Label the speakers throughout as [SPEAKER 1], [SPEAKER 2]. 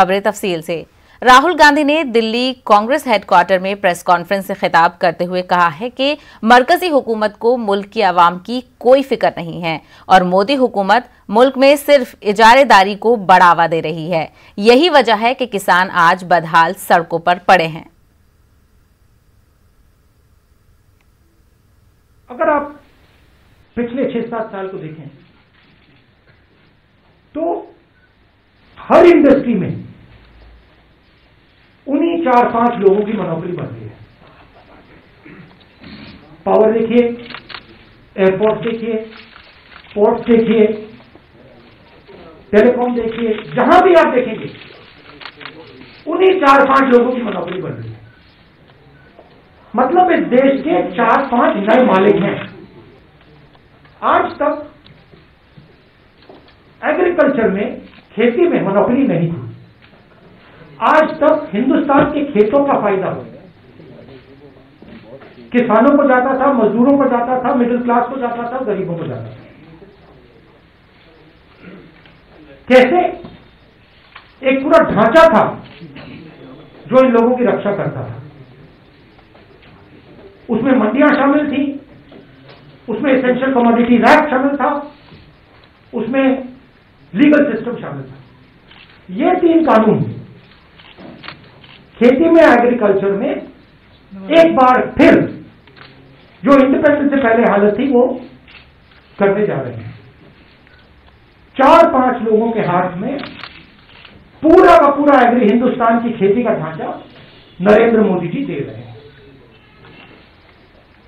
[SPEAKER 1] खबरें तफसील से। राहुल गांधी ने दिल्ली कांग्रेस हेडक्वार्टर में प्रेस कॉन्फ्रेंस से खिताब करते हुए कहा है कि मरकजी हुकूमत को मुल्क की आवाम की कोई फिक्र नहीं है और मोदी हुकूमत मुल्क में सिर्फ इजारेदारी को बढ़ावा दे रही है। यही वजह है कि किसान आज बदहाल सड़कों पर पड़े हैं।
[SPEAKER 2] अगर आप पिछले 6-7 साल को देखें तो हर इंडस्ट्री में उन्हीं 4-5 लोगों की मोनोपोली बढ़ रही है। पावर देखिए, एयरपोर्ट देखिए, पोर्ट देखिए, टेलीकॉम देखिए, जहां भी आप देखेंगे उन्हीं 4-5 लोगों की मोनोपोली बढ़ रही है। मतलब इस देश के 4-5 नए मालिक हैं। आज तक एग्रीकल्चर में, खेती में मोनोपोली नहीं थी। आज तक हिंदुस्तान के खेतों का फायदा किसानों को जाता था, मजदूरों को जाता था, मिडिल क्लास को जाता था, गरीबों को जाता था। कैसे? एक पूरा ढांचा था जो इन लोगों की रक्षा करता था। उसमें मंडियां शामिल थी, उसमें एसेंशियल कमोडिटीज एक्ट शामिल था, उसमें लीगल सिस्टम शामिल था। ये 3 कानून खेती में, एग्रीकल्चर में एक बार फिर जो इंडिपेंडेंस से पहले हालत थी वो करने जा रहे हैं। 4-5 लोगों के हाथ में पूरा का पूरा हिंदुस्तान की खेती का ढांचा नरेंद्र मोदी जी दे रहे हैं।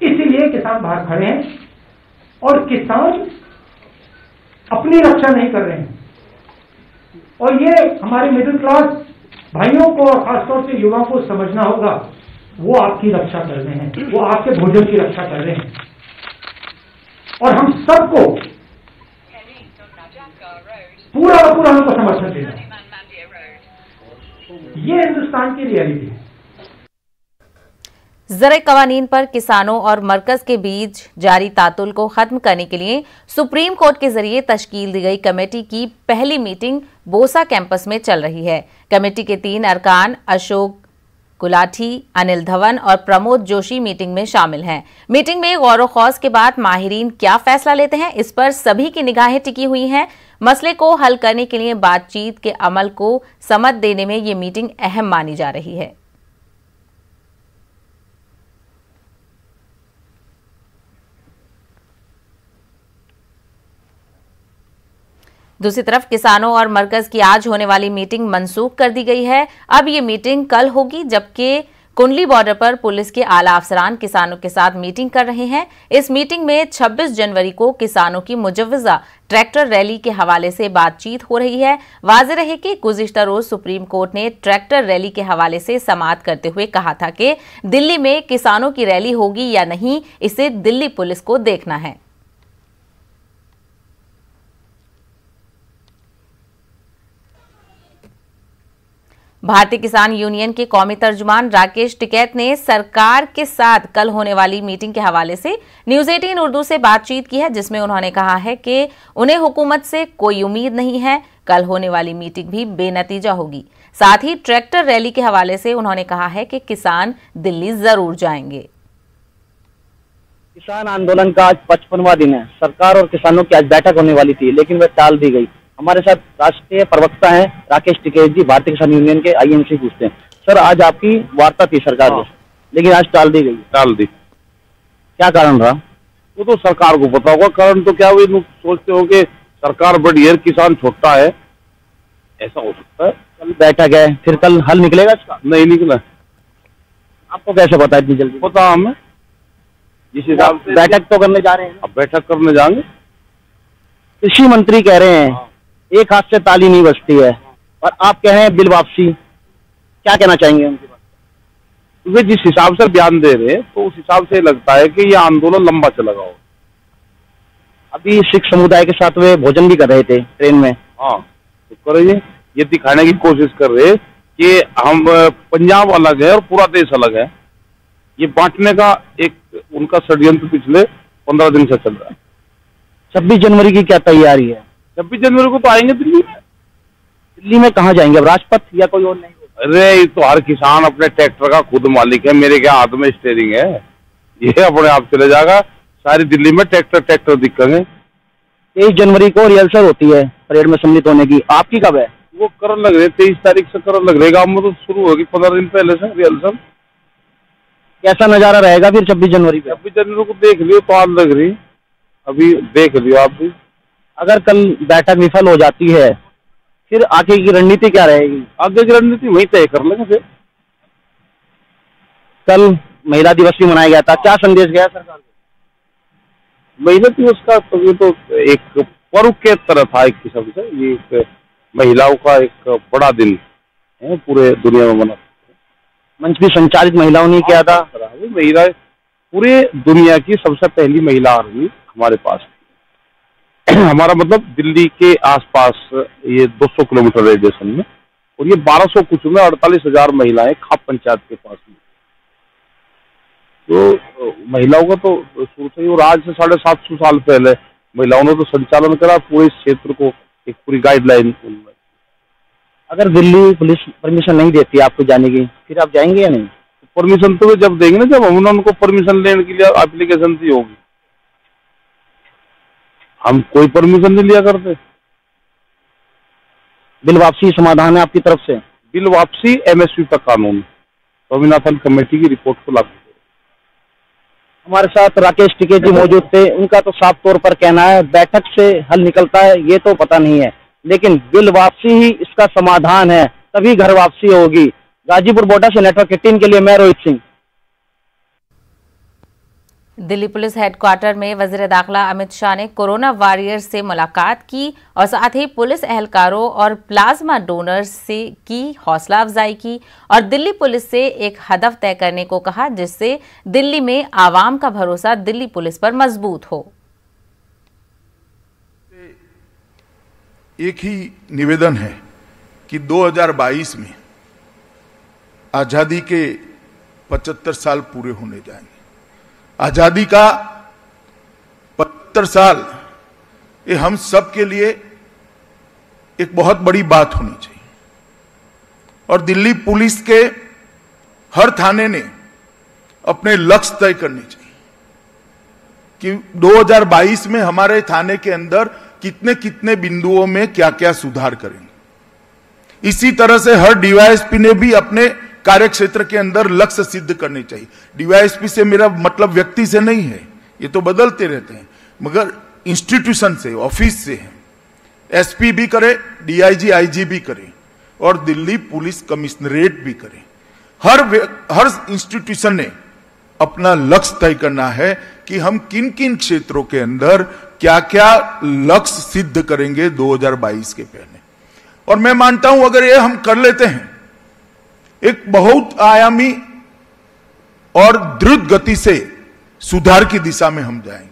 [SPEAKER 2] इसीलिए किसान बाहर खड़े हैं और किसान अपनी रक्षा नहीं कर रहे हैं। और ये हमारे मिडिल क्लास भाइयों को और खासतौर से युवाओं को समझना होगा, वो आपकी रक्षा कर रहे हैं, वो आपके भोजन की रक्षा कर रहे हैं। और हम सबको पूरा का पूरा उनको समर्थन देना है। ये हिंदुस्तान की रियलिटी है।
[SPEAKER 1] ज़राई कवानीन पर किसानों और मरकज के बीच जारी तातुल को खत्म करने के लिए सुप्रीम कोर्ट के जरिए तश्कील दी गई कमेटी की पहली मीटिंग बोसा कैंपस में चल रही है। कमेटी के 3 अरकान अशोक गुलाठी, अनिल धवन और प्रमोद जोशी मीटिंग में शामिल हैं। मीटिंग में गौर खौज के बाद माहिरीन क्या फैसला लेते हैं, इस पर सभी की निगाहें टिकी हुई हैं। मसले को हल करने के लिए बातचीत के अमल को समझ देने में ये मीटिंग अहम मानी जा रही है। दूसरी तरफ किसानों और मरकज की आज होने वाली मीटिंग मनसूख कर दी गई है। अब ये मीटिंग कल होगी, जबकि कुंडली बॉर्डर पर पुलिस के आला अफसरान किसानों के साथ मीटिंग कर रहे हैं। इस मीटिंग में 26 जनवरी को किसानों की मुजव्वजा ट्रैक्टर रैली के हवाले से बातचीत हो रही है। वाज़ेह रहे कि गुज़िश्ता रोज सुप्रीम कोर्ट ने ट्रैक्टर रैली के हवाले से समाअत करते हुए कहा था कि दिल्ली में किसानों की रैली होगी या नहीं, इसे दिल्ली पुलिस को देखना है। भारतीय किसान यूनियन के कौमी तर्जुमान राकेश टिकैत ने सरकार के साथ कल होने वाली मीटिंग के हवाले से न्यूज़ 18 उर्दू से बातचीत की है, जिसमें उन्होंने कहा है कि उन्हें हुकूमत से कोई उम्मीद नहीं है। कल होने वाली मीटिंग भी बेनतीजा होगी। साथ ही ट्रैक्टर रैली के हवाले से उन्होंने कहा है कि किसान दिल्ली जरूर जाएंगे।
[SPEAKER 3] किसान आंदोलन का आज 55वां दिन है। सरकार और किसानों की आज बैठक होने वाली थी, लेकिन वह टाल दी गई। हमारे साथ राष्ट्रीय प्रवक्ता हैं राकेश टिकैत जी, भारतीय किसान यूनियन के आईएमसी पूछते हैं। सर, आज आपकी वार्ता थी सरकार से, लेकिन आज टाल दी गई।
[SPEAKER 4] टाल दी,
[SPEAKER 3] क्या कारण रहा?
[SPEAKER 4] वो तो सरकार को पता होगा। कारण तो क्या, वो लोग सोचते हो कि सरकार बड़ी है, किसान छोटा है, ऐसा हो सकता है।
[SPEAKER 3] कल बैठक है, फिर कल हल निकलेगा इसका?
[SPEAKER 4] नहीं निकला।
[SPEAKER 3] आपको कैसे पता इतनी जल्दी?
[SPEAKER 4] पता हमें, जिस हिसाब से
[SPEAKER 3] बैठक तो करने जा रहे हैं।
[SPEAKER 4] अब बैठक करने जाएंगे।
[SPEAKER 3] कृषि मंत्री कह रहे हैं एक हाथ से ताली नहीं बजती है, और आप कह रहे हैं बिल वापसी। क्या कहना चाहेंगे उनके बारे में?
[SPEAKER 4] वे जिस हिसाब से बयान दे रहे हैं, तो उस हिसाब से लगता है कि यह आंदोलन लंबा चलेगा। हो
[SPEAKER 3] अभी सिख समुदाय के साथ वे भोजन भी कर रहे थे ट्रेन में।
[SPEAKER 4] हाँ, तो करिए, ये दिखाने की कोशिश कर रहे कि हम पंजाब अलग है और पूरा देश अलग है। ये बांटने का एक उनका षड्यंत्र पिछले 15 दिन से चल रहा है।
[SPEAKER 3] 26 जनवरी की क्या तैयारी है?
[SPEAKER 4] 26 जनवरी को तो आएंगे दिल्ली में।
[SPEAKER 3] दिल्ली में कहाँ जाएंगे अब, राजपथ या कोई और नहीं?
[SPEAKER 4] अरे ये तो हर किसान अपने ट्रैक्टर का खुद मालिक है, मेरे क्या हाथ में स्टीयरिंग है, ये अपने आप चले जाएगा। सारी दिल्ली में ट्रैक्टर दिखेंगे।
[SPEAKER 3] 23 जनवरी को रिहर्सल होती है परेड में सम्मिलित होने की, आपकी कब है?
[SPEAKER 4] वो करने लग रहे 23 तारीख से करने लग रहे, गाँव में तो शुरू होगी 15 दिन पहले से रिहर्सल।
[SPEAKER 3] कैसा नजारा रहेगा फिर 26 जनवरी पे?
[SPEAKER 4] 26 जनवरी को देख लियो तो आज लग रही, अभी देख लियो आप भी।
[SPEAKER 3] अगर कल बैठक विफल हो जाती है फिर आगे की रणनीति क्या रहेगी?
[SPEAKER 4] आगे की रणनीति वही तय कर लेंगे फिर।
[SPEAKER 3] कल महिला दिवस भी मनाया गया था, क्या संदेश गया सरकार को?
[SPEAKER 4] महिला दिवस का तो ये तो एक पर्व के तरह था एक किस्म से, ये एक महिलाओं का एक बड़ा दिन है, पूरे दुनिया में मना।
[SPEAKER 3] मंच भी संचालित महिलाओं ने किया था।
[SPEAKER 4] महिला पूरे दुनिया की सबसे पहली महिला आर्मी हमारे पास थी। हमारा मतलब दिल्ली के आसपास ये 200 किलोमीटर रेडिएशन में, और ये 1200 कुछ में 48,000 महिलाएं खाप पंचायत के पास में। तो महिलाओं का तो शुरू से ही, और आज से 750 साल पहले महिलाओं ने तो संचालन करा पूरे इस क्षेत्र को, एक पूरी गाइडलाइन।
[SPEAKER 3] अगर दिल्ली पुलिस परमिशन नहीं देती आपको जाने की, फिर आप जाएंगे या नहीं?
[SPEAKER 4] परमिशन तो जब देंगे ना, जब हमने उनको परमिशन लेने के लिए एप्लीकेशन दी होगी। हम कोई परमिशन नहीं लिया करते।
[SPEAKER 3] बिल वापसी समाधान है आपकी तरफ से?
[SPEAKER 4] बिल वापसी MSP का कानून, स्वामीनाथन कमेटी की रिपोर्ट को लागू।
[SPEAKER 3] हमारे साथ राकेश टिकैत जी मौजूद थे, उनका तो साफ तौर पर कहना है बैठक से हल निकलता है ये तो पता नहीं है, लेकिन बिल वापसी ही इसका समाधान है, तभी घर वापसी होगी। गाजीपुर बोडा से नेटवर्क 18 के लिए मैं रोहित सिंह।
[SPEAKER 1] दिल्ली पुलिस हेडक्वार्टर में वजीर दाखिला अमित शाह ने कोरोना वॉरियर्स से मुलाकात की और साथ ही पुलिस एहलकारों और प्लाज्मा डोनर्स से की हौसला अफजाई की और दिल्ली पुलिस से एक हदफ तय करने को कहा जिससे दिल्ली में आवाम का भरोसा दिल्ली पुलिस पर मजबूत हो।
[SPEAKER 5] एक ही निवेदन है कि 2022 में आजादी के 75 साल पूरे होने जाएंगे। आजादी का 75 साल ये हम सब के लिए एक बहुत बड़ी बात होनी चाहिए, और दिल्ली पुलिस के हर थाने ने अपने लक्ष्य तय करने चाहिए कि 2022 में हमारे थाने के अंदर कितने कितने बिंदुओं में क्या क्या सुधार करेंगे। इसी तरह से हर डीवाईएसपी ने भी अपने कार्य क्षेत्र के अंदर लक्ष्य सिद्ध करने चाहिए। डीवाईएसपी से मेरा मतलब व्यक्ति से नहीं है, ये तो बदलते रहते हैं, मगर इंस्टीट्यूशन से, ऑफिस से है। एसपी भी करे, डीआईजी आईजी भी करे, और दिल्ली पुलिस कमिश्नरेट भी करे। हर इंस्टीट्यूशन ने अपना लक्ष्य तय करना है कि हम किन किन क्षेत्रों के अंदर क्या क्या लक्ष्य सिद्ध करेंगे 2022 के पहले। और मैं मानता हूं अगर ये हम कर लेते हैं, एक बहुत आयामी और द्रुत गति से सुधार की दिशा में हम जाएंगे।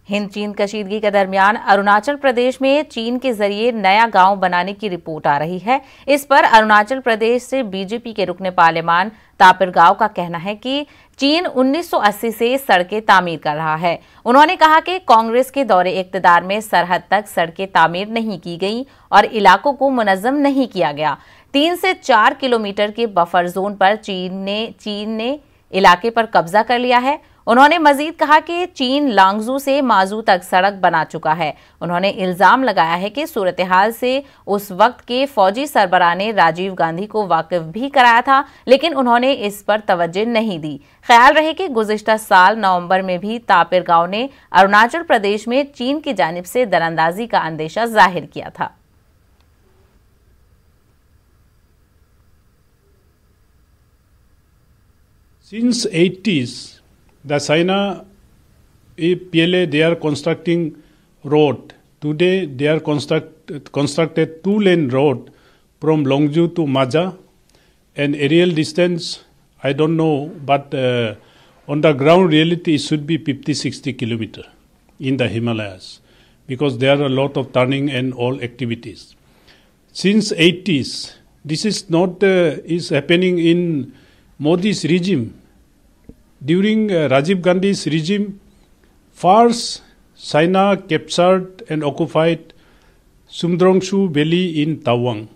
[SPEAKER 1] हिंद चीन कशीदगी के दरमियान अरुणाचल प्रदेश में चीन के जरिए नया गांव बनाने की रिपोर्ट आ रही है। इस पर अरुणाचल प्रदेश से बीजेपी के रुकने पार्लियामान तापिर गांव का कहना है कि चीन 1980 से सड़कें तामीर कर रहा है। उन्होंने कहा कि कांग्रेस के दौरे इक्तदार में सरहद तक सड़कें तामीर नहीं की गई और इलाकों को मुनज़्ज़म नहीं किया गया। 3 से 4 किलोमीटर के बफर जोन पर चीन ने इलाके पर कब्जा कर लिया है। उन्होंने मजीद कहा कि चीन लांगजू से माजू तक सड़क बना चुका है। उन्होंने इल्जाम लगाया है कि सूरत हाल से उस वक्त के फौजी सरबराह ने राजीव गांधी को वाकिफ भी कराया था, लेकिन उन्होंने इस पर तवज्जो नहीं दी। ख्याल रहे कि गुज़िश्ता साल नवंबर में भी तापिर गांव ने अरुणाचल प्रदेश में चीन की जानिब से दरअंदाजी का अंदेशा जाहिर किया था।
[SPEAKER 6] Since 80s, the China PLA, they are constructing road. Today they are constructed 2-lane road from Longju to Maja, and aerial distance I don't know, but on the ground reality it should be 50-60 kilometer in the Himalayas, because there are a lot of turning and all activities. Since 80s, this is not is happening in Modi's regime. During Rajiv Gandhi's regime, first China captured and occupied Sumdrongshu Valley in Tawang.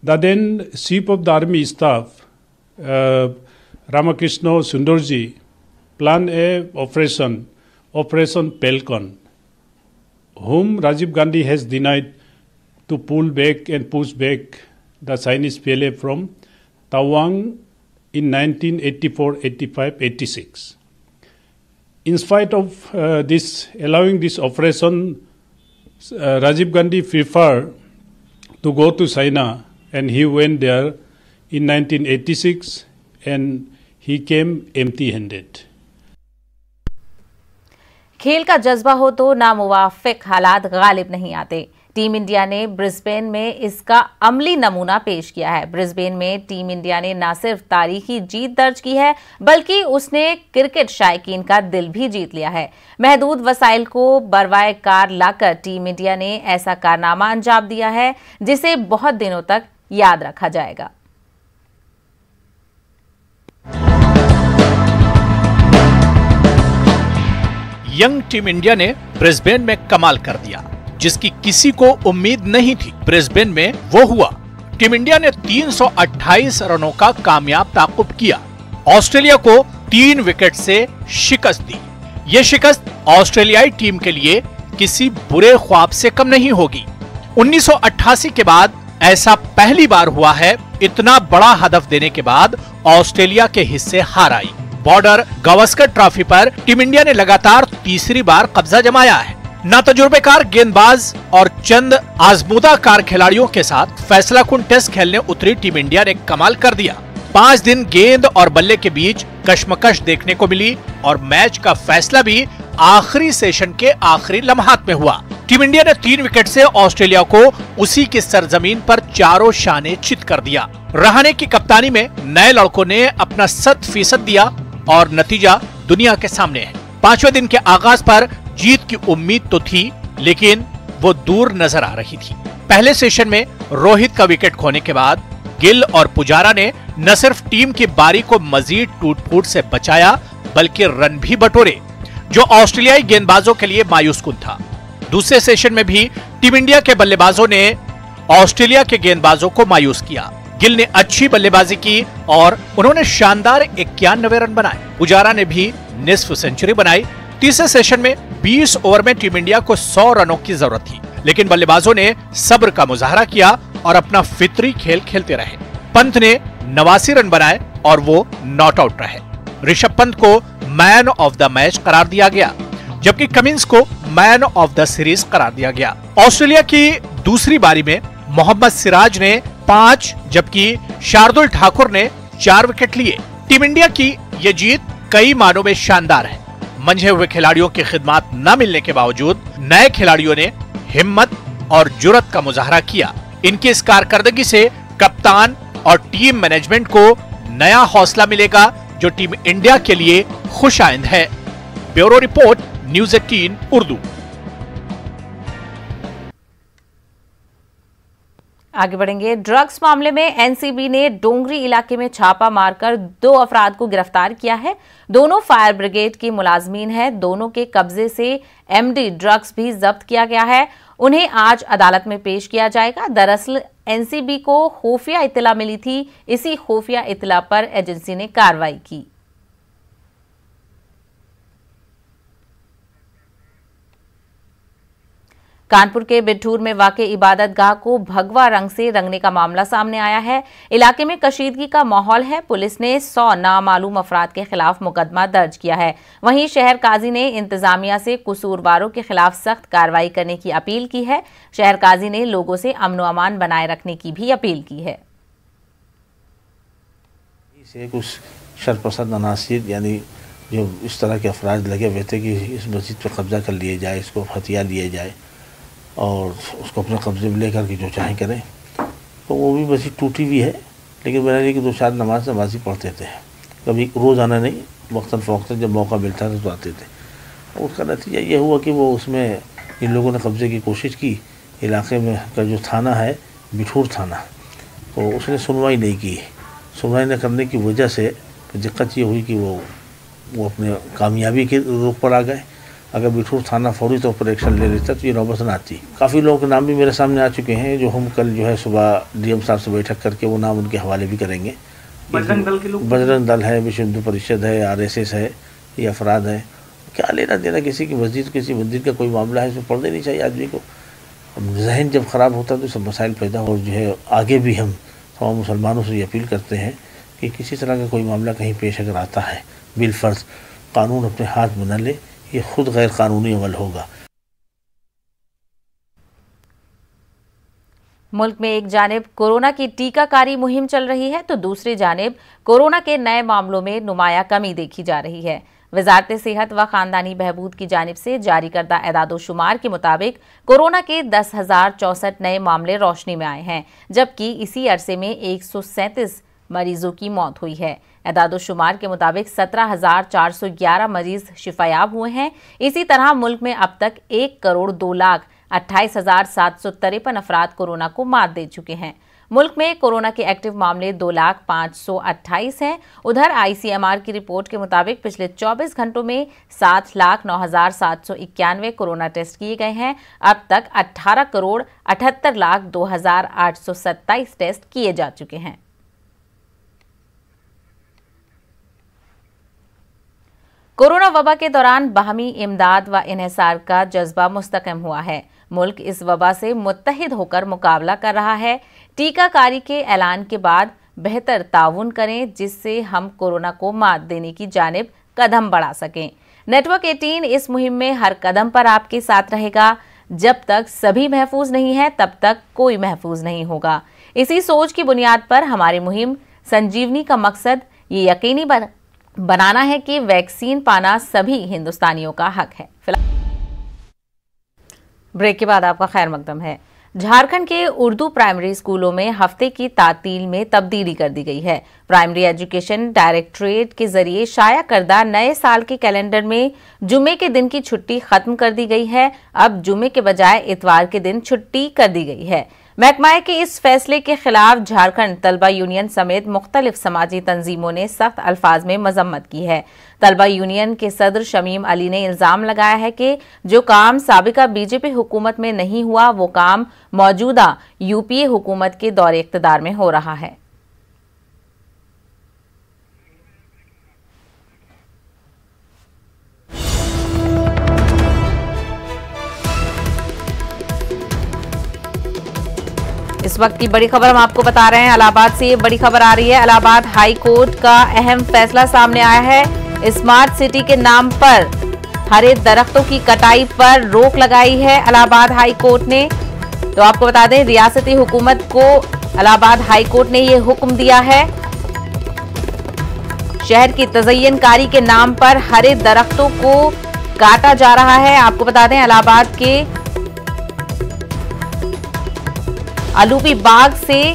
[SPEAKER 6] The then Chief of the Army Staff, Ramakrishna Sundarji, planned a Operation Pelkon, whom Rajiv Gandhi has denied, to pull back and push back the Chinese PLA from Tawang in 1984, 85, 86. In spite of allowing this operation, Rajiv Gandhi preferred to go to China, and he went there in 1986 and he came empty-handed.
[SPEAKER 1] खेल का जज्बा हो तो नामुवाफिक हालात गालिब नहीं आते। Team India ने Brisbane में इसका अमली नमूना पेश किया है। ब्रिस्बेन में टीम इंडिया ने न सिर्फ तारीखी जीत दर्ज की है, बल्कि उसने क्रिकेट शायकीन का दिल भी जीत लिया है। महदूद वसाइल को बरवाए कार लाकर टीम इंडिया ने ऐसा कारनामा अंजाम दिया है जिसे बहुत दिनों तक याद रखा जाएगा।
[SPEAKER 7] यंग टीम इंडिया ने ब्रिस्बेन में कमाल कर दिया, जिसकी किसी को उम्मीद नहीं थी। ब्रिस्बेन में वो हुआ। टीम इंडिया ने 328 रनों का कामयाब ताकुब किया, ऑस्ट्रेलिया को 3 विकेट से शिकस्त दी। ये शिकस्त ऑस्ट्रेलियाई टीम के लिए किसी बुरे ख्वाब से कम नहीं होगी। 1988 के बाद ऐसा पहली बार हुआ है। इतना बड़ा हदफ देने के बाद ऑस्ट्रेलिया के हिस्से हार आई। बॉर्डर गावस्कर ट्रॉफी पर टीम इंडिया ने लगातार तीसरी बार कब्जा जमाया है। नातजुर्बेकार गेंदबाज और चंद आजमूदाकार खिलाड़ियों के साथ फैसलाकुन टेस्ट खेलने उतरी टीम इंडिया ने कमाल कर दिया। 5 दिन गेंद और बल्ले के बीच कश्मकश देखने को मिली और मैच का फैसला भी आखिरी सेशन के आखिरी लम्हात में हुआ। टीम इंडिया ने 3 विकेट से ऑस्ट्रेलिया को उसी की सरजमीन पर चारों शाने चित कर दिया। रहाणे की कप्तानी में नए लड़कों ने अपना 100% दिया और नतीजा दुनिया के सामने है। 5वें दिन के आगाज पर जीत की उम्मीद तो थी, लेकिन वो दूर नजर आ रही थी। पहले सेशन में रोहित का विकेट खोने के बाद गिल और पुजारा ने न सिर्फ टीम की बारी को मजीद टूट-फूट से बचाया, बल्कि रन भी बटोरे, जो ऑस्ट्रेलियाई गेंदबाजों के लिए मायूसकुन था। दूसरे सेशन में भी टीम इंडिया के बल्लेबाजों ने ऑस्ट्रेलिया के गेंदबाजों को मायूस किया। गिल ने अच्छी बल्लेबाजी की और उन्होंने शानदार 91 रन बनाए। पुजारा ने भी निस्फ सेंचुरी बनाई। तीसरे सेशन में 20 ओवर में टीम इंडिया को 100 रनों की जरूरत थी, लेकिन बल्लेबाजों ने सब्र का मुजाहरा किया और अपना फितरी खेल खेलते रहे। पंत ने 89 रन बनाए और वो नॉट आउट रहे। ऋषभ पंत को मैन ऑफ द मैच करार दिया गया, जबकि कमिंस को मैन ऑफ द सीरीज करार दिया गया। ऑस्ट्रेलिया की दूसरी बारी में मोहम्मद सिराज ने 5, जबकि शार्दुल ठाकुर ने 4 विकेट लिए। टीम इंडिया की ये जीत कई मानों में शानदार है। मंझे हुए खिलाड़ियों की खिदमत न मिलने के बावजूद नए खिलाड़ियों ने हिम्मत और जुर्रत का मुजाहरा किया। इनकी इस कारकर्दगी से कप्तान और टीम मैनेजमेंट को नया हौसला मिलेगा, जो टीम इंडिया के लिए खुशाइंद है। Bureau report, news 18 Urdu.
[SPEAKER 1] आगे बढ़ेंगे। ड्रग्स मामले में एनसीबी ने डोंगरी इलाके में छापा मारकर 2 अफराद को गिरफ्तार किया है। दोनों फायर ब्रिगेड के मुलाजमीन हैं। दोनों के कब्जे से एमडी ड्रग्स भी जब्त किया गया है। उन्हें आज अदालत में पेश किया जाएगा। दरअसल एनसीबी को खुफिया इत्तला मिली थी। इसी खुफिया इत्तला पर एजेंसी ने कार्रवाई की। कानपुर के बिठूर में वाक़े इबादत गाह को भगवा रंग से रंगने का मामला सामने आया है। इलाके में कशीदगी का माहौल है। पुलिस ने 100 नामालूम अफराद के खिलाफ मुकदमा दर्ज किया है। वहीं शहर काजी ने इंतजामिया से कसूरवारों के खिलाफ सख्त कार्रवाई करने की अपील की है। शहर काजी ने लोगों से अमन व अमान बनाए रखने की भी अपील की है।
[SPEAKER 8] कुछ शरपसंद अनासिर यानी जो इस तरह के अफराद लगे हुए थे कि इस मस्जिद पर कब्जा कर लिए जाए, इसको हथियार लिए जाए और उसको अपने कब्जे में लेकर के जो चाहे करें, तो वो भी मस्जिद टूटी हुई है। लेकिन मेरा ये कि 2-4 नमाजी पढ़ते थे, कभी रोज़ाना नहीं, वक्तन फ़वक्तन जब मौका मिलता था तो आते थे। और उसका नतीजा ये हुआ कि वो उसमें इन लोगों ने कब्जे की कोशिश की। इलाके में का जो थाना है बिठूर थाना, तो उसने सुनवाई नहीं की। सुनवाई न करने की वजह से दिक्कत ये हुई कि वो अपने कामयाबी के रुख पर आ गए अगर बिठूर थाना फौरी तौर पर एक्शन ले लेता तो ये नौबत न आती। काफ़ी लोगों के नाम भी मेरे सामने आ चुके हैं, जो हम कल जो है सुबह डीएम साहब से बैठक करके वो नाम उनके हवाले भी करेंगे।
[SPEAKER 2] बजरंग दल के लोग,
[SPEAKER 8] बजरंग दल है, विश्व हिंदू परिषद है, RSS है, ये अफराद है। क्या लेना देना किसी की मस्जिद, किसी मंदिर का कोई मामला है, इसमें पढ़ने नहीं चाहिए आदमी को। जहन जब ख़राब होता है तो सब मसाइल पैदा हो। जो है आगे भी हम तमाम मुसलमानों से ये अपील करते हैं कि किसी तरह का कोई मामला कहीं पेश अगर आता है, बिलफर्ज कानून अपने हाथ में न ले, ये खुद गैर कानूनी अमल होगा।
[SPEAKER 1] मुल्क में एक जानिब कोरोना की टीकाकारी मुहिम चल रही है तो दूसरी जानिब कोरोना के नए मामलों में नुमाया कमी देखी जा रही है। वजारत सेहत व खानदानी बहबूद की जानिब से जारी करदा एदादोशुमार के मुताबिक कोरोना के 10,064 नए मामले रोशनी में आए हैं, जबकि इसी अरसे में 137 मरीजों की मौत हुई है। एदादोशुमार के मुताबिक 17,411 मरीज शिफायाब हुए हैं। इसी तरह मुल्क में अब तक 1,28,28,753 अफराद कोरोना को मात दे चुके हैं। मुल्क में कोरोना के एक्टिव मामले 2,05,28 हैं। उधर ICMR की रिपोर्ट के मुताबिक पिछले 24 घंटों में 7,09,791 कोरोना टेस्ट किए गए हैं। अब तक 18,78,02,827 टेस्ट किए जा चुके हैं। कोरोना वबा के दौरान बाहमी इमदाद व इन्हिसार का जज्बा मुस्तकम हुआ है। मुल्क इस वबा से मुत्तहिद होकर मुकाबला कर रहा है। टीकाकारी के ऐलान के बाद बेहतर ताउन करें, जिससे हम कोरोना को मात देने की जानिब कदम बढ़ा सकें। नेटवर्क 18 इस मुहिम में हर कदम पर आपके साथ रहेगा। जब तक सभी महफूज नहीं है तब तक कोई महफूज नहीं होगा। इसी सोच की बुनियाद पर हमारी मुहिम संजीवनी का मकसद ये यकीनी बनाना है कि वैक्सीन पाना सभी हिंदुस्तानियों का हक है। ब्रेक के बाद आपका खैर मकदम है। झारखंड के उर्दू प्राइमरी स्कूलों में हफ्ते की तातील में तब्दीली कर दी गई है। प्राइमरी एजुकेशन डायरेक्टरेट के जरिए शाया करदा नए साल के कैलेंडर में जुमे के दिन की छुट्टी खत्म कर दी गई है। अब जुमे के बजाय इतवार के दिन छुट्टी कर दी गई है। महकमा के इस फैसले के खिलाफ झारखंड तलबा यूनियन समेत मुख्तलिफ समाजी तंजीमों ने सख्त अल्फाज में मजम्मत की है। तलबा यूनियन के सदर शमीम अली ने इल्जाम लगाया है कि जो काम साबिका बीजेपी हुकूमत में नहीं हुआ वो काम मौजूदा यूपीए हुकूमत के दौरे इख्तिदार में हो रहा है। इस वक्त की बड़ी खबर हम आपको बता रहे हैं। इलाहाबाद से ये बड़ी खबर आ रही है। इलाहाबाद हाई कोर्ट का अहम फैसला सामने आया है। स्मार्ट सिटी के नाम पर हरे दरख्तों की कटाई पर रोक लगाई है इलाहाबाद हाई कोर्ट ने। तो आपको बता दें, रियासती हुकूमत को इलाहाबाद हाई कोर्ट ने ये हुक्म दिया है। शहर की तज़य्यनकारी के नाम पर हरे दरख्तों को काटा जा रहा है। आपको बता दें, इलाहाबाद के आलूबी बाग से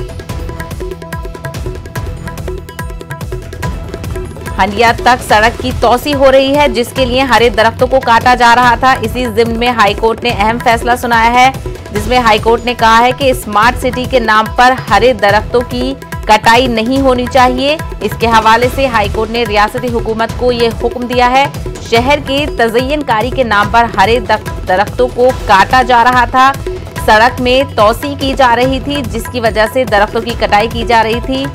[SPEAKER 1] हंडिया तक सड़क की तौसी हो रही है, जिसके लिए हरे दरख्तों को काटा जा रहा था। इसी जिम्न में हाईकोर्ट ने अहम फैसला सुनाया है, जिसमें हाईकोर्ट ने कहा है कि स्मार्ट सिटी के नाम पर हरे दरख्तों की कटाई नहीं होनी चाहिए। इसके हवाले से हाईकोर्ट ने रियासती हुकूमत को ये हुक्म दिया है। शहर की तज़य्यनकारी के नाम पर हरे दरख्तों को काटा जा रहा था। सड़क में तौसी की जा रही थी, जिसकी वजह से दरख्तों की कटाई की जा रही थी।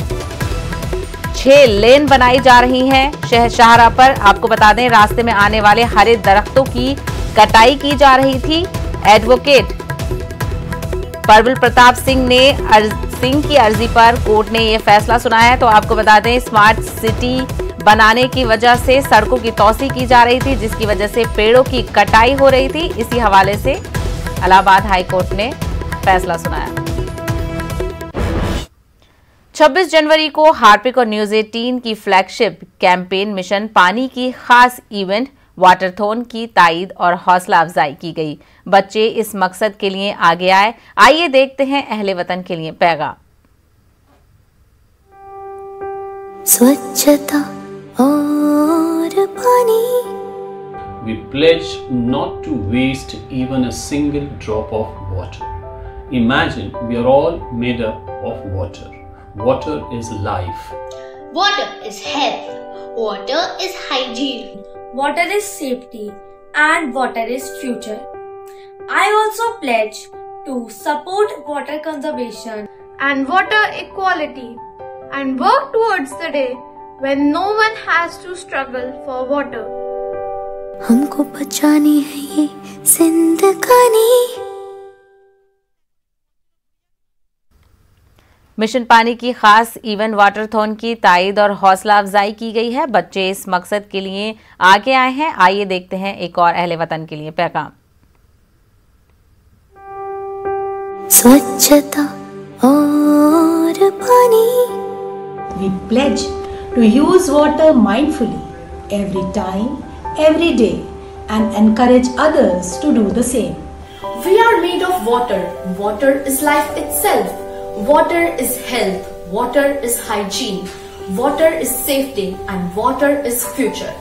[SPEAKER 1] 6 लेन बनाई जा रही हैं शहर शाहराह पर। आपको बता दें, रास्ते में आने वाले हरे दरख्तों की कटाई की जा रही थी। एडवोकेट परविल प्रताप सिंह की अर्जी पर कोर्ट ने यह फैसला सुनाया है। तो आपको बता दें, स्मार्ट सिटी बनाने की वजह से सड़कों की तौसी की जा रही थी, जिसकी वजह से पेड़ों की कटाई हो रही थी। इसी हवाले से इलाहाबाद हाई कोर्ट ने फैसला सुनाया। 26 जनवरी को हार्पिक और न्यूज 18 की फ्लैगशिप कैंपेन मिशन पानी की खास इवेंट वाटरथॉन की ताईद और हौसला अफजाई की गई। बच्चे इस मकसद के लिए आगे आए। आइए देखते हैं अहले वतन के लिए पैगाम।
[SPEAKER 9] स्वच्छता और पानी।
[SPEAKER 10] We pledge not to waste even a single drop of water. Imagine we are all made up of water. Water is life.
[SPEAKER 11] Water is health. Water is hygiene.
[SPEAKER 12] Water is safety
[SPEAKER 11] and water is future. I also pledge to support water conservation
[SPEAKER 12] and water equality and work towards the day when no one has to struggle for water.
[SPEAKER 9] हमको बचानी है ये जिंदगानी।
[SPEAKER 1] Mission पानी की खास event वाटरथॉन की ताईद और हौसला अफजाई की गई है। बच्चे इस मकसद के लिए आगे आए हैं। आइए देखते हैं एक और अहले वतन के लिए पैगाम।
[SPEAKER 9] स्वच्छता और पानी।
[SPEAKER 13] We pledge to use water mindfully every time, every day, and encourage others to do the same.
[SPEAKER 14] We are made of water. Water is life itself. Water is health. Water is hygiene. Water is safety. And water is future.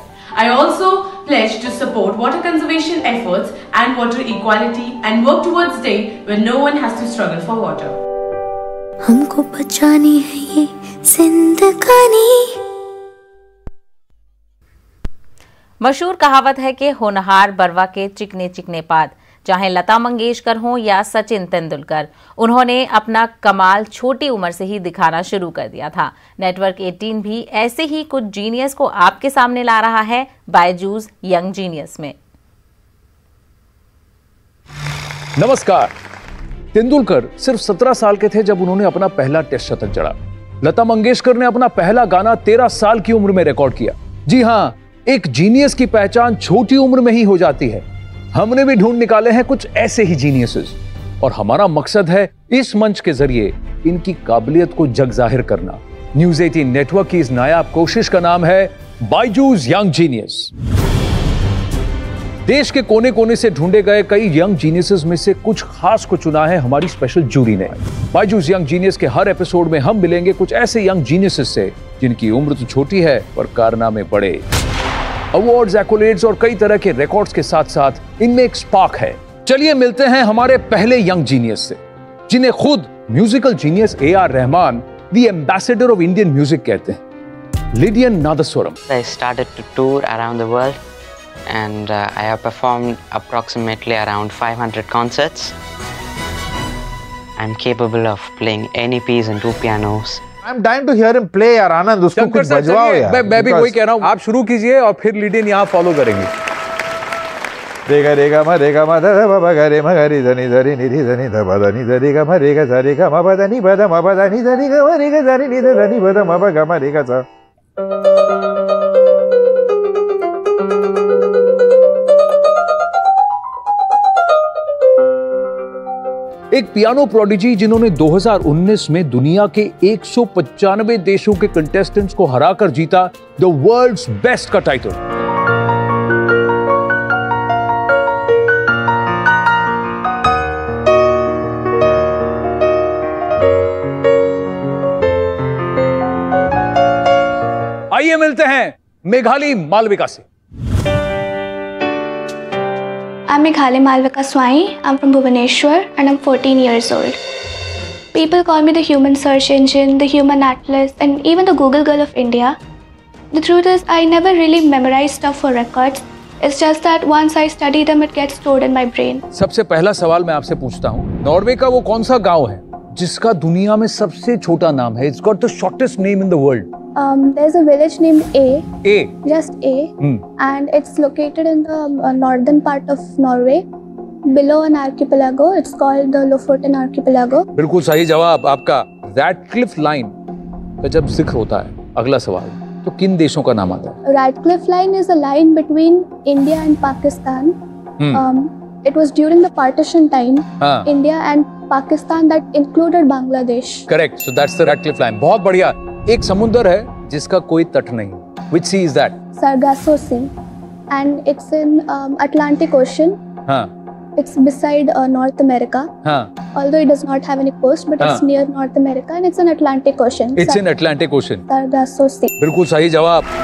[SPEAKER 15] I also pledge to support water conservation efforts and water equality and work towards a day when no one has to struggle for water.
[SPEAKER 9] हमको बचानी है ये जिंदगानी।
[SPEAKER 1] मशहूर कहावत है कि होनहार बरवा के चिकने चिकने पात। चाहे लता मंगेशकर हों या सचिन तेंदुलकर, उन्होंने अपना कमाल छोटी उम्र से ही दिखाना शुरू कर दिया था। नेटवर्क 18 भी ऐसे ही कुछ जीनियस को आपके सामने ला रहा है बायजूस यंग जीनियस में।
[SPEAKER 16] नमस्कार। तेंदुलकर सिर्फ 17 साल के थे जब उन्होंने अपना पहला टेस्ट शतक जड़ा। लता मंगेशकर ने अपना पहला गाना 13 साल की उम्र में रिकॉर्ड किया। जी हां, एक जीनियस की पहचान छोटी उम्र में ही हो जाती है। हमने भी ढूंढ निकाले हैं कुछ ऐसे ही जीनियसेस और हमारा मकसद है इस मंच के जरिए इनकी काबिलियत को जग जाहिर करना। न्यूज़ 18 नेटवर्क की इस नायाब कोशिश का नाम है बायजूस यंग जीनियस। देश के कोने कोने से ढूंढे गए कई यंग जीनियसेस में से कुछ खास को चुना है हमारी स्पेशल जूरी ने। बायजूस यंग जीनियस के हर एपिसोड में हम मिलेंगे कुछ ऐसे यंग जीनियसेस से जिनकी उम्र तो छोटी है पर कारनामे बड़े। अवार्ड्स, एक्कोलेड्स और कई तरह के रिकॉर्ड्स के साथ साथ इनमें एक स्पार्क है। चलिए मिलते हैं हमारे पहले यंग जीनियस से, जिन्हें खुद musical genius AR Rahman the ambassador of Indian music कहते हैं। Lydian Nadhaswaram.
[SPEAKER 17] I started to tour around the world and I have performed approximately around 500 concerts. I'm capable of playing any piece and 2 pianos.
[SPEAKER 18] I'm dying to hear him play यार। आनंद उसको कुछ बजवाओ यार।
[SPEAKER 16] मैं भी वही कह रहा हूँ, आप शुरू कीजिए और फिर लिडियन यहाँ फॉलो करेंगे।
[SPEAKER 18] रेगा रेगा मा रेगा मा ध ब ग रे म ग रि ध नि ध रि नि रि ध नि ध ब ध नि ध रि ग म रे ग ध रे ग म ब ध नि ब ध म ब ध नि ध रि ग म रे ग ध रि नि ध ध नि ब ध म ब ग म रे ग ध।
[SPEAKER 16] एक पियानो प्रोडिजी जिन्होंने 2019 में दुनिया के 195 देशों के कंटेस्टेंट्स को हराकर जीता द वर्ल्ड्स बेस्ट का टाइटल। आइए मिलते हैं मेघाली मालविका से।
[SPEAKER 19] I'm Meghali Malvika Swai. I'm from Bhubaneswar and I'm 14 years old. People call me the human search engine, the human atlas, and even the Google girl of India. The truth is, I never really memorize stuff for records. It's just that once I study them, it gets stored in my brain.
[SPEAKER 16] सबसे पहला सवाल मैं आपसे पूछता हूँ, Norway का वो कौन सा गांव है जिसका दुनिया में सबसे छोटा नाम है? It's got the shortest name in the world.
[SPEAKER 19] There's a village named
[SPEAKER 16] A.
[SPEAKER 19] Just A. And it's located in the northern part of Norway, below an archipelago. It's called the Lofoten archipelago.
[SPEAKER 16] बिल्कुल सही जवाब आपका। Radcliffe Line का जब जिक्र होता है, अगला सवाल, तो किन देशों का नाम आता है?
[SPEAKER 19] Radcliffe Line is a line between India and Pakistan. It was during the partition time, India and Pakistan that included Bangladesh.
[SPEAKER 16] Correct. So that's the Radcliffe Line. बहुत बढ़िया। एक समुद्र है जिसका कोई तट नहीं। Which sea is that?
[SPEAKER 19] Sargasso Sea, and it's in Atlantic Ocean. It's beside North America. Although it does not have any coast, but it's near North America and it's in Atlantic Ocean.
[SPEAKER 16] It's in Atlantic Ocean.
[SPEAKER 19] Sargasso Sea.
[SPEAKER 16] बिल्कुल सही जवाब।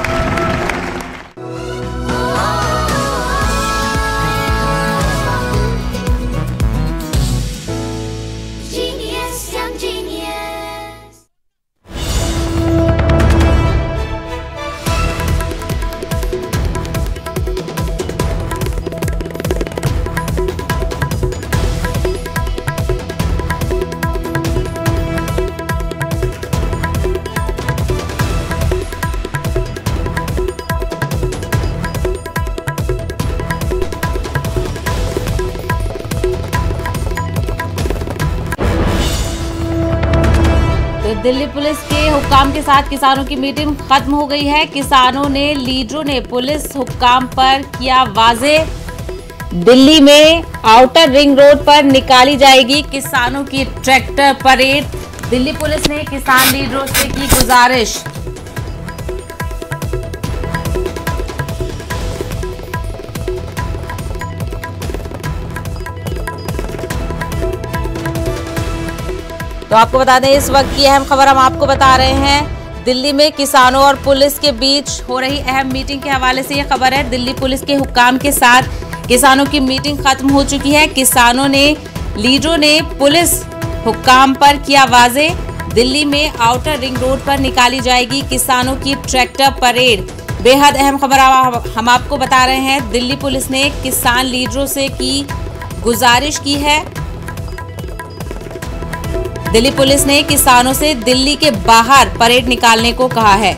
[SPEAKER 1] Delhi police के हुक्काम के साथ किसानों की meeting खत्म हो गई है। किसानों ने, लीडरों ने पुलिस हुक्काम पर किया वाजे। दिल्ली में आउटर रिंग रोड पर निकाली जाएगी किसानों की ट्रैक्टर परेड। दिल्ली पुलिस ने किसान लीडरों से की गुजारिश। तो आपको बता दें, इस वक्त की अहम खबर हम आपको बता रहे हैं। दिल्ली में किसानों और पुलिस के बीच हो रही अहम मीटिंग के हवाले से यह खबर है। दिल्ली पुलिस के हुक्काम के साथ किसानों की मीटिंग खत्म हो चुकी है। किसानों ने, लीडरों ने पुलिस हुक्काम पर किया वाजे। दिल्ली में आउटर रिंग रोड पर निकाली जाएगी किसानों की ट्रैक्टर परेड। बेहद अहम खबर हम आपको बता रहे हैं। दिल्ली पुलिस ने किसान लीडरों से की गुजारिश की है। दिल्ली पुलिस ने किसानों से दिल्ली के बाहर परेड निकालने को कहा है।